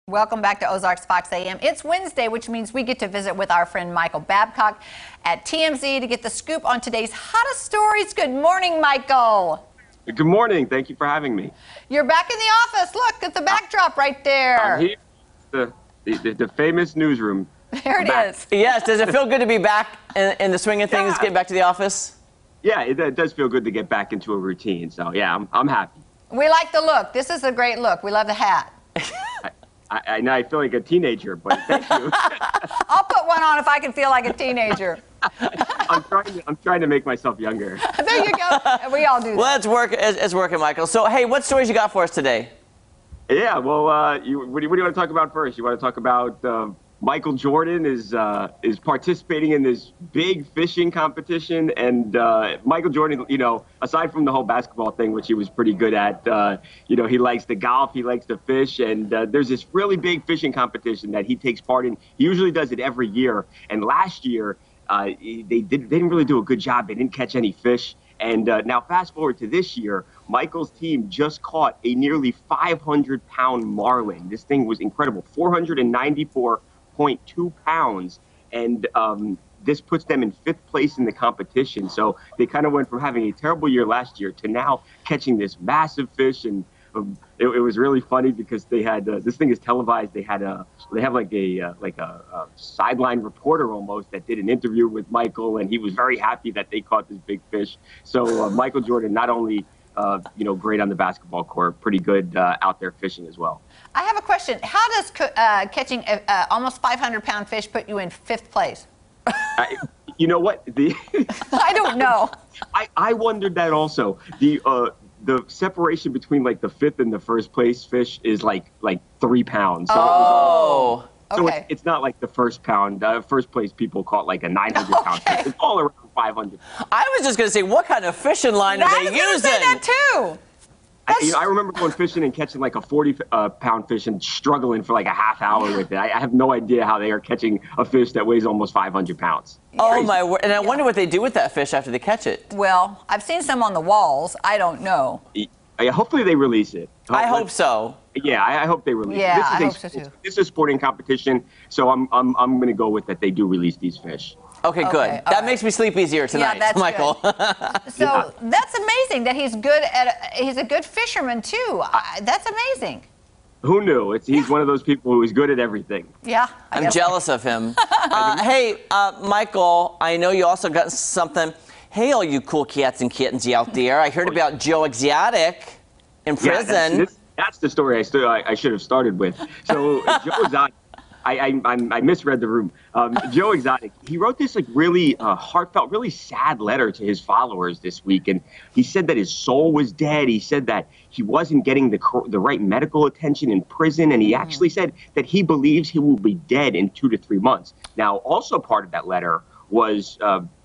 Welcome back to Ozarks FOX AM. It's Wednesday, which means we get to visit with our friend Michael Babcock at TMZ to get the scoop on today's hottest stories. Good morning, Michael. Good morning. Thank you for having me. You're back in the office. Look at the backdrop right there. I'm here. The famous newsroom. There it is. Yes. Does it feel good to be back in the swing of things, getting back to the office? Yeah, it does feel good to get back into a routine. So, yeah, I'm happy. We like the look. This is a great look. We love the hat. I know I feel like a teenager, but thank you. I'll put one on if I can feel like a teenager. I'm trying to make myself younger. There you go. We all do that. Well, it's working, Michael. So, hey, what stories you got for us today? Yeah, well, what do you want to talk about first? You want to talk about Michael Jordan is participating in this big fishing competition, and Michael Jordan, aside from the whole basketball thing, which he was pretty good at, he likes to golf, he likes to fish, and there's this really big fishing competition that he takes part in. He usually does it every year, and last year they didn't really do a good job. They didn't catch any fish. And now fast forward to this year, Michael's team just caught a nearly 500-pound marlin. This thing was incredible, 494.2 pounds. And this puts them in 5th place in the competition. So they kind of went from having a terrible year last year to now catching this massive fish. And it was really funny because they had this thing is televised. They have like a sideline reporter almost that did an interview with Michael, and he was very happy that they caught this big fish. So Michael Jordan, not only great on the basketball court, pretty good out there fishing as well. I have a question. How does catching almost 500-pound fish put you in 5th place? You know what? I don't know. I wondered that also. The separation between like the 5th and the 1st place fish is like 3 pounds. So okay. It's not like the first place people caught like a 900-pound fish. It's all around 500. I was just going to say, what kind of fishing line are they using? I was going to say that too. I remember going fishing and catching like a 40-pound fish and struggling for like a half hour with it. I have no idea how they are catching a fish that weighs almost 500 pounds. Oh, Crazy. my word. And I wonder what they do with that fish after they catch it. Well, I've seen some on the walls. I don't know. Hopefully they release it. I hope so. Yeah, I hope they release it. Yeah, I hope so too. This is a sporting competition, so I'm going to go with that they do release these fish. Okay, good. That makes me sleep easier tonight, yeah, that's Michael. So that's amazing that he's a good fisherman too. That's amazing. Who knew? He's one of those people who is good at everything. Yeah. I'm jealous of him. Hey, Michael, I know you also got something. Hey, all you cool cats and kittens out there. I heard about Joe Exotic in prison. Yeah, that's the story I should have started with. So Joe Exotic. I misread the room. Joe Exotic, he wrote this like really heartfelt, really sad letter to his followers this week, and he said that his soul was dead. He said that he wasn't getting the right medical attention in prison, and he actually said that he believes he will be dead in 2 to 3 months. Now, also part of that letter was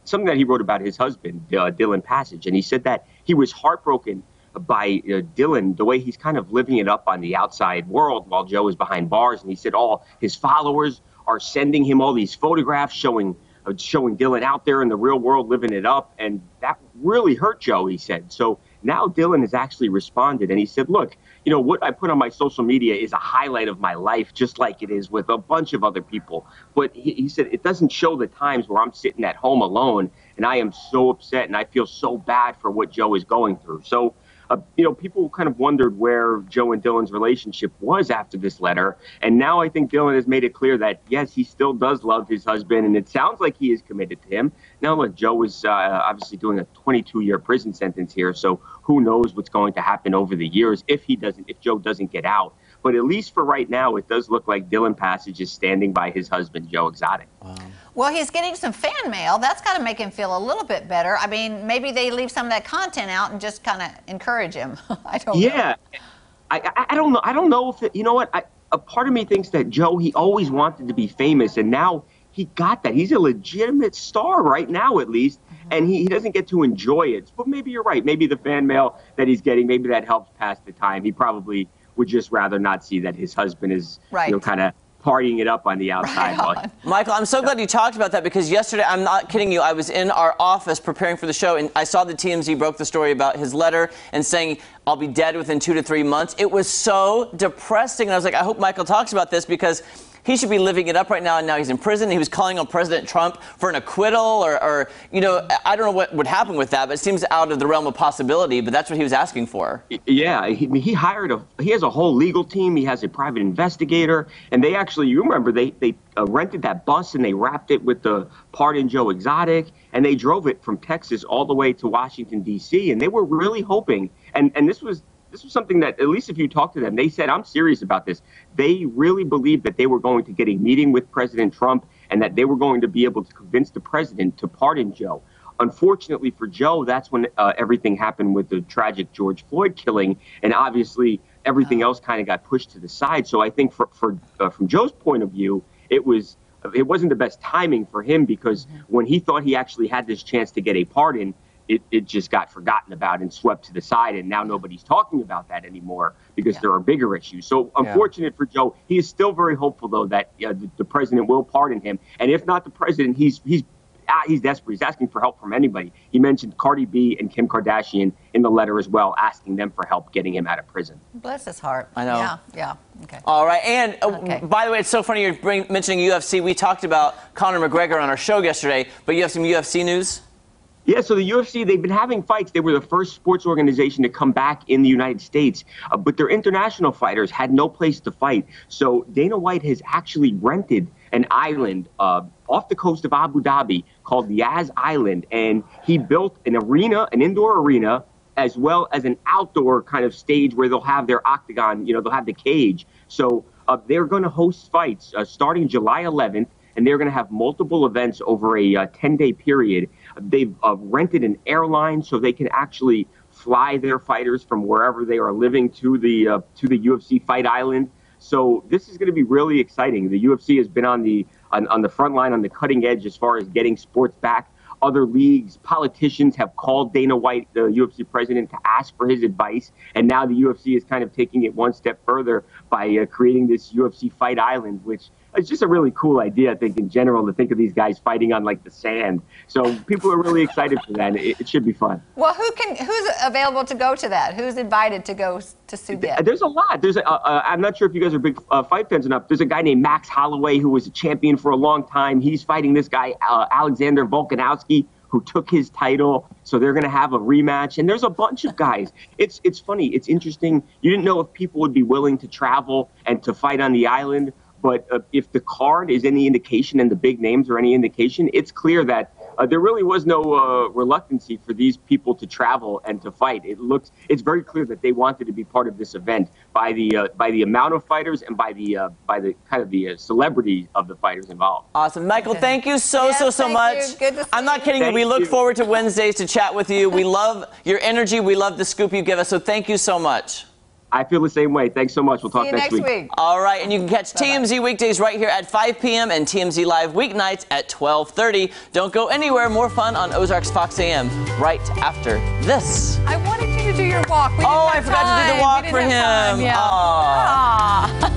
something that he wrote about his husband, Dylan Passage, and he said that he was heartbroken by Dylan, the way he's kind of living it up on the outside world while Joe is behind bars. And he said all his followers are sending him all these photographs showing Dylan out there in the real world living it up. And that really hurt Joe, he said. So now Dylan has actually responded, and he said, look, what I put on my social media is a highlight of my life, just like it is with a bunch of other people. But he said it doesn't show the times where I'm sitting at home alone, and I am so upset, and I feel so bad for what Joe is going through. So people kind of wondered where Joe and Dylan's relationship was after this letter. And now I think Dylan has made it clear that, yes, he still does love his husband, and it sounds like he is committed to him. Now, look, Joe is obviously doing a 22-year prison sentence here, so who knows what's going to happen over the years if Joe doesn't get out. But at least for right now, it does look like Dylan Passage is standing by his husband, Joe Exotic. Wow. Well, he's getting some fan mail. That's got to make him feel a little bit better. I mean, maybe they leave some of that content out and just kind of encourage him. I don't know. Yeah. I don't know. I don't know if you know what? A part of me thinks that Joe, he always wanted to be famous, and now he got that. He's a legitimate star right now, at least, and he doesn't get to enjoy it. But maybe you're right. Maybe the fan mail that he's getting, maybe that helps pass the time. He probably would just rather not see that his husband is, kind of partying it up on the outside. Right on. Michael, I'm so glad you talked about that, because yesterday, I'm not kidding you, I was in our office preparing for the show, and I saw that TMZ broke the story about his letter and saying I'll be dead within 2 to 3 months. It was so depressing. And I was like, I hope Michael talks about this because he should be living it up right now, and now he's in prison. He was calling on President Trump for an acquittal or you know, I don't know what would happen with that, but it seems out of the realm of possibility, but that's what he was asking for. Yeah, he has a whole legal team. He has a private investigator, and they actually, you remember, they rented that bus and they wrapped it with the Pardon Joe Exotic, and they drove it from Texas all the way to Washington, D.C., and they were really hoping, and this was something that, at least if you talk to them, they said, I'm serious about this. They really believed that they were going to get a meeting with President Trump and that they were going to be able to convince the president to pardon Joe. Unfortunately for Joe, that's when everything happened with the tragic George Floyd killing, and obviously everything else kind of got pushed to the side. So I think from Joe's point of view, it wasn't the best timing for him, because when he thought he actually had this chance to get a pardon, it just got forgotten about and swept to the side, and now nobody's talking about that anymore because there are bigger issues. So unfortunate for Joe. He is still very hopeful, though, that the president will pardon him, and if not the president, he's desperate. He's asking for help from anybody. He mentioned Cardi B and Kim Kardashian in the letter as well, asking them for help getting him out of prison. Bless his heart. I know. Yeah. Okay. All right. And by the way, it's so funny you're mentioning UFC. We talked about Conor McGregor on our show yesterday, but you have some UFC news? Yeah, so the UFC, they've been having fights. They were the first sports organization to come back in the United States, but their international fighters had no place to fight. So Dana White has actually rented an island off the coast of Abu Dhabi called Yas Island, and he built an arena, an indoor arena, as well as an outdoor kind of stage where they'll have their octagon, they'll have the cage. So they're going to host fights starting July 11th, and they're going to have multiple events over a 10-day period. They've rented an airline so they can actually fly their fighters from wherever they are living to the UFC Fight Island. So this is going to be really exciting. The UFC has been on the front line, on the cutting edge as far as getting sports back. Other leagues, politicians have called Dana White, the UFC president, to ask for his advice. And now the UFC is kind of taking it one step further by creating this UFC Fight Island, which is just a really cool idea, I think, in general, to think of these guys fighting on, like, the sand. So people are really excited for that. It should be fun. Well, who's available to go to that? Who's invited to go to Sudan? There's a lot. I'm not sure if you guys are big fight fans enough. There's a guy named Max Holloway who was a champion for a long time. He's fighting this guy, Alexander Volkanovski, who took his title. So they're going to have a rematch. And there's a bunch of guys. It's funny. It's interesting. You didn't know if people would be willing to travel and to fight on the island. But if the card is any indication and the big names are any indication, it's clear that there really was no reluctancy for these people to travel and to fight. It's very clear that they wanted to be part of this event by the amount of fighters and by the kind of the celebrity of the fighters involved. Awesome, Michael. Thank you so much. Good to see I'm not kidding you. We look forward to Wednesdays to chat with you. We love your energy. We love the scoop you give us. So thank you so much. I feel the same way. Thanks so much. We'll talk next week. All right, and you can catch TMZ weekdays right here at 5 p.m. and TMZ Live weeknights at 12:30. Don't go anywhere. More fun on Ozarks Fox AM right after this. I wanted you to do your walk. I forgot to do the walk for him. Yeah.